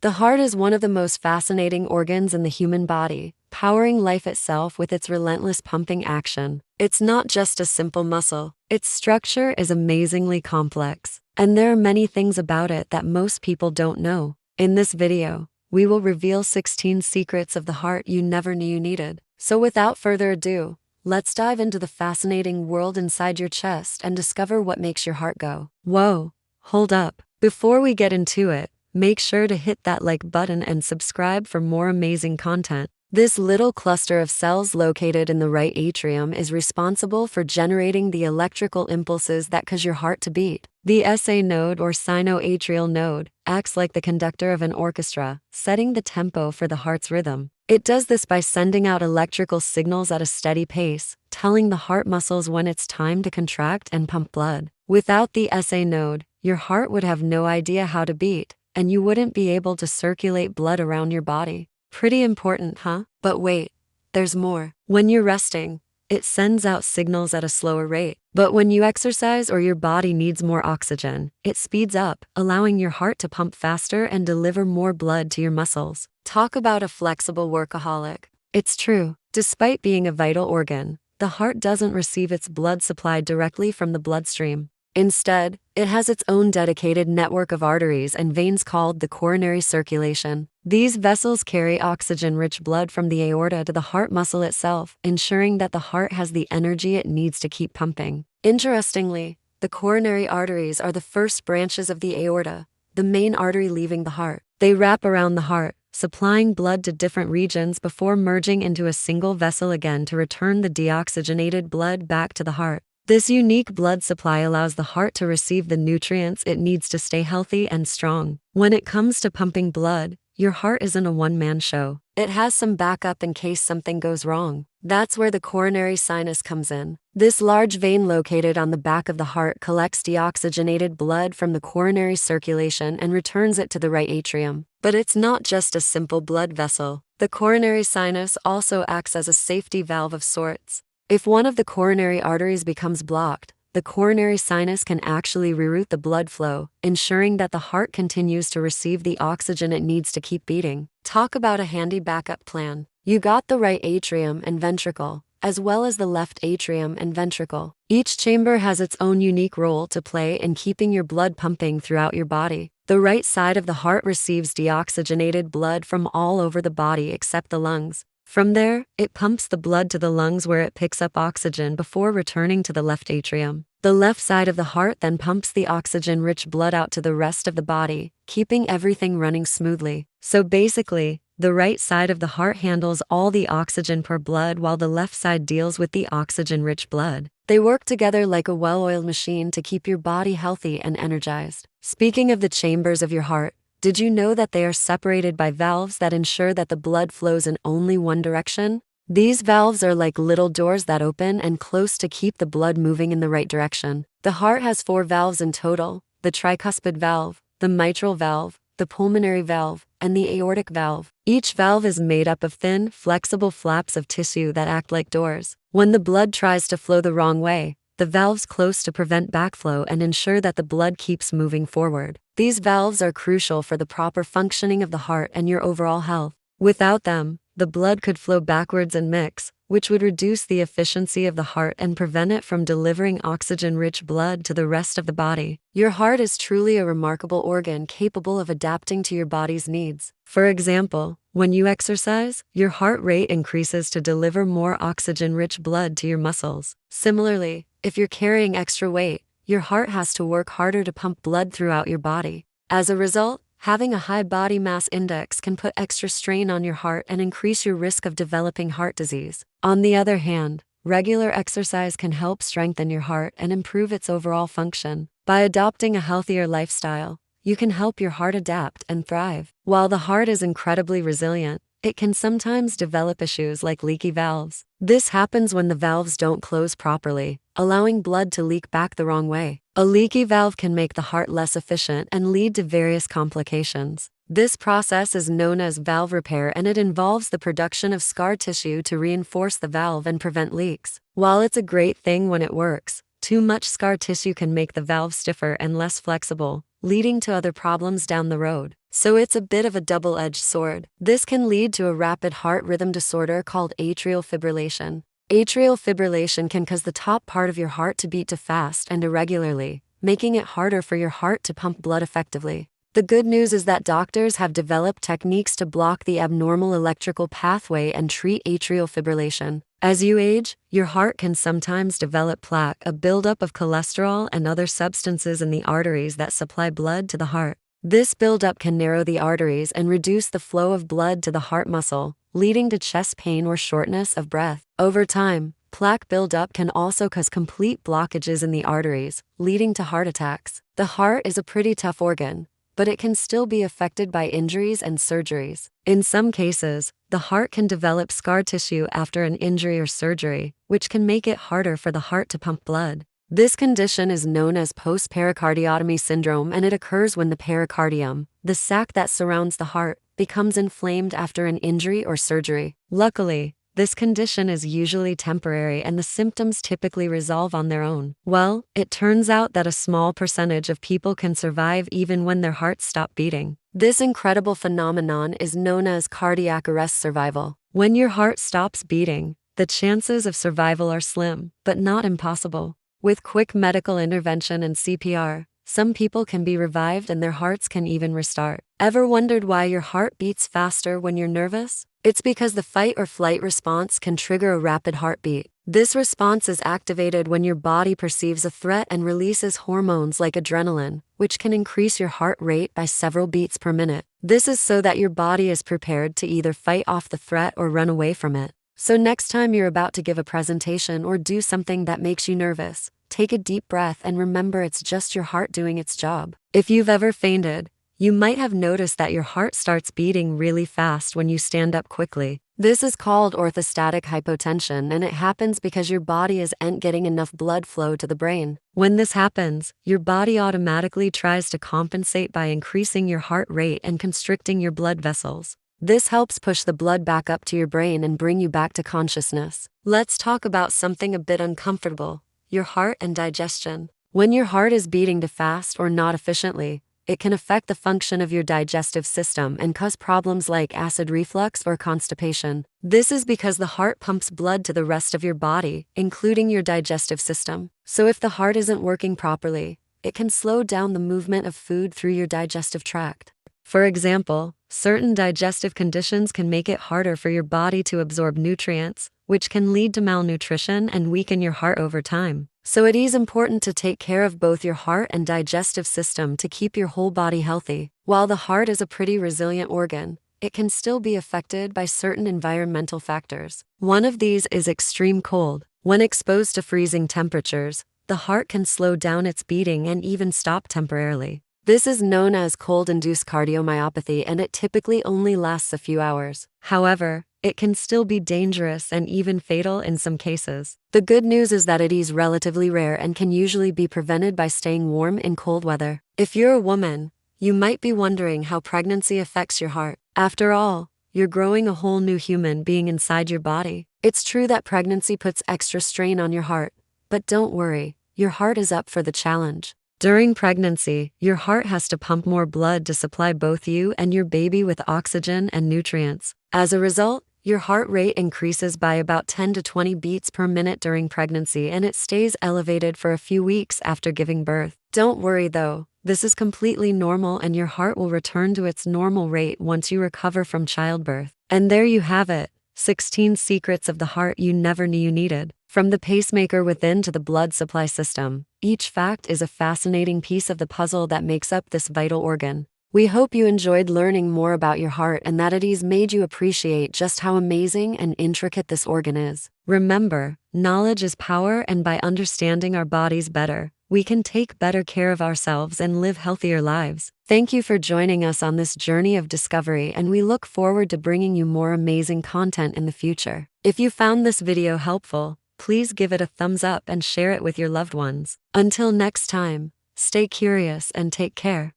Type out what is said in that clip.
The heart is one of the most fascinating organs in the human body, powering life itself with its relentless pumping action. It's not just a simple muscle. Its structure is amazingly complex, and there are many things about it that most people don't know. In this video, we will reveal 16 secrets of the heart you never knew you needed. So without further ado, let's dive into the fascinating world inside your chest and discover what makes your heart go, whoa, hold up. Before we get into it, make sure to hit that like button and subscribe for more amazing content. This little cluster of cells located in the right atrium is responsible for generating the electrical impulses that cause your heart to beat. The SA node or sinoatrial node acts like the conductor of an orchestra, setting the tempo for the heart's rhythm. It does this by sending out electrical signals at a steady pace, telling the heart muscles when it's time to contract and pump blood. Without the SA node, your heart would have no idea how to beat, and you wouldn't be able to circulate blood around your body. Pretty important, huh? But wait, there's more. When you're resting, it sends out signals at a slower rate. But when you exercise or your body needs more oxygen, it speeds up, allowing your heart to pump faster and deliver more blood to your muscles. Talk about a flexible workaholic. It's true. Despite being a vital organ, the heart doesn't receive its blood supply directly from the bloodstream. Instead, it has its own dedicated network of arteries and veins called the coronary circulation. These vessels carry oxygen-rich blood from the aorta to the heart muscle itself, ensuring that the heart has the energy it needs to keep pumping. Interestingly, the coronary arteries are the first branches of the aorta, the main artery leaving the heart. They wrap around the heart, supplying blood to different regions before merging into a single vessel again to return the deoxygenated blood back to the heart. This unique blood supply allows the heart to receive the nutrients it needs to stay healthy and strong. When it comes to pumping blood, your heart isn't a one-man show. It has some backup in case something goes wrong. That's where the coronary sinus comes in. This large vein located on the back of the heart collects deoxygenated blood from the coronary circulation and returns it to the right atrium. But it's not just a simple blood vessel. The coronary sinus also acts as a safety valve of sorts. If one of the coronary arteries becomes blocked, the coronary sinus can actually reroute the blood flow, ensuring that the heart continues to receive the oxygen it needs to keep beating. Talk about a handy backup plan. You got the right atrium and ventricle, as well as the left atrium and ventricle. Each chamber has its own unique role to play in keeping your blood pumping throughout your body. The right side of the heart receives deoxygenated blood from all over the body except the lungs. From there, it pumps the blood to the lungs where it picks up oxygen before returning to the left atrium. The left side of the heart then pumps the oxygen-rich blood out to the rest of the body, keeping everything running smoothly. So basically, the right side of the heart handles all the oxygen per blood while the left side deals with the oxygen-rich blood. They work together like a well-oiled machine to keep your body healthy and energized. Speaking of the chambers of your heart, did you know that they are separated by valves that ensure that the blood flows in only one direction? These valves are like little doors that open and close to keep the blood moving in the right direction. The heart has 4 valves in total: the tricuspid valve, the mitral valve, the pulmonary valve, and the aortic valve. Each valve is made up of thin, flexible flaps of tissue that act like doors. When the blood tries to flow the wrong way, the valves close to prevent backflow and ensure that the blood keeps moving forward. These valves are crucial for the proper functioning of the heart and your overall health. Without them, the blood could flow backwards and mix, which would reduce the efficiency of the heart and prevent it from delivering oxygen-rich blood to the rest of the body. Your heart is truly a remarkable organ capable of adapting to your body's needs. For example, when you exercise, your heart rate increases to deliver more oxygen-rich blood to your muscles. Similarly, if you're carrying extra weight, your heart has to work harder to pump blood throughout your body. As a result, having a high body mass index can put extra strain on your heart and increase your risk of developing heart disease. On the other hand, regular exercise can help strengthen your heart and improve its overall function. By adopting a healthier lifestyle, you can help your heart adapt and thrive. While the heart is incredibly resilient, it can sometimes develop issues like leaky valves. This happens when the valves don't close properly, allowing blood to leak back the wrong way. A leaky valve can make the heart less efficient and lead to various complications. This process is known as valve repair, and it involves the production of scar tissue to reinforce the valve and prevent leaks. While it's a great thing when it works, too much scar tissue can make the valve stiffer and less flexible, leading to other problems down the road. So it's a bit of a double-edged sword. This can lead to a rapid heart rhythm disorder called atrial fibrillation. Atrial fibrillation can cause the top part of your heart to beat too fast and irregularly, making it harder for your heart to pump blood effectively. The good news is that doctors have developed techniques to block the abnormal electrical pathway and treat atrial fibrillation. As you age, your heart can sometimes develop plaque, a buildup of cholesterol and other substances in the arteries that supply blood to the heart. This buildup can narrow the arteries and reduce the flow of blood to the heart muscle, leading to chest pain or shortness of breath. Over time, plaque buildup can also cause complete blockages in the arteries, leading to heart attacks. The heart is a pretty tough organ, but it can still be affected by injuries and surgeries. In some cases, the heart can develop scar tissue after an injury or surgery, which can make it harder for the heart to pump blood. This condition is known as post-pericardiotomy syndrome, and it occurs when the pericardium, the sac that surrounds the heart, becomes inflamed after an injury or surgery. Luckily, this condition is usually temporary and the symptoms typically resolve on their own. Well, it turns out that a small percentage of people can survive even when their hearts stop beating. This incredible phenomenon is known as cardiac arrest survival. When your heart stops beating, the chances of survival are slim, but not impossible. With quick medical intervention and CPR, some people can be revived and their hearts can even restart. Ever wondered why your heart beats faster when you're nervous? It's because the fight or flight response can trigger a rapid heartbeat. This response is activated when your body perceives a threat and releases hormones like adrenaline, which can increase your heart rate by several beats per minute. This is so that your body is prepared to either fight off the threat or run away from it. So next time you're about to give a presentation or do something that makes you nervous, take a deep breath and remember it's just your heart doing its job. If you've ever fainted, you might have noticed that your heart starts beating really fast when you stand up quickly. This is called orthostatic hypotension, and it happens because your body isn't getting enough blood flow to the brain. When this happens, your body automatically tries to compensate by increasing your heart rate and constricting your blood vessels. This helps push the blood back up to your brain and bring you back to consciousness. Let's talk about something a bit uncomfortable: your heart and digestion. When your heart is beating too fast or not efficiently, it can affect the function of your digestive system and cause problems like acid reflux or constipation. This is because the heart pumps blood to the rest of your body, including your digestive system. So if the heart isn't working properly, it can slow down the movement of food through your digestive tract. For example, certain digestive conditions can make it harder for your body to absorb nutrients, which can lead to malnutrition and weaken your heart over time. So it is important to take care of both your heart and digestive system to keep your whole body healthy. While the heart is a pretty resilient organ, it can still be affected by certain environmental factors. One of these is extreme cold. When exposed to freezing temperatures, the heart can slow down its beating and even stop temporarily. This is known as cold-induced cardiomyopathy, and it typically only lasts a few hours. However, it can still be dangerous and even fatal in some cases. The good news is that it is relatively rare and can usually be prevented by staying warm in cold weather. If you're a woman, you might be wondering how pregnancy affects your heart. After all, you're growing a whole new human being inside your body. It's true that pregnancy puts extra strain on your heart, but don't worry, your heart is up for the challenge. During pregnancy, your heart has to pump more blood to supply both you and your baby with oxygen and nutrients. As a result, your heart rate increases by about 10 to 20 beats per minute during pregnancy, and it stays elevated for a few weeks after giving birth. Don't worry though, this is completely normal and your heart will return to its normal rate once you recover from childbirth. And there you have it, 16 secrets of the heart you never knew you needed. From the pacemaker within to the blood supply system, each fact is a fascinating piece of the puzzle that makes up this vital organ. We hope you enjoyed learning more about your heart and that it has made you appreciate just how amazing and intricate this organ is. Remember, knowledge is power, and by understanding our bodies better, we can take better care of ourselves and live healthier lives. Thank you for joining us on this journey of discovery, and we look forward to bringing you more amazing content in the future. If you found this video helpful, please give it a thumbs up and share it with your loved ones. Until next time, stay curious and take care.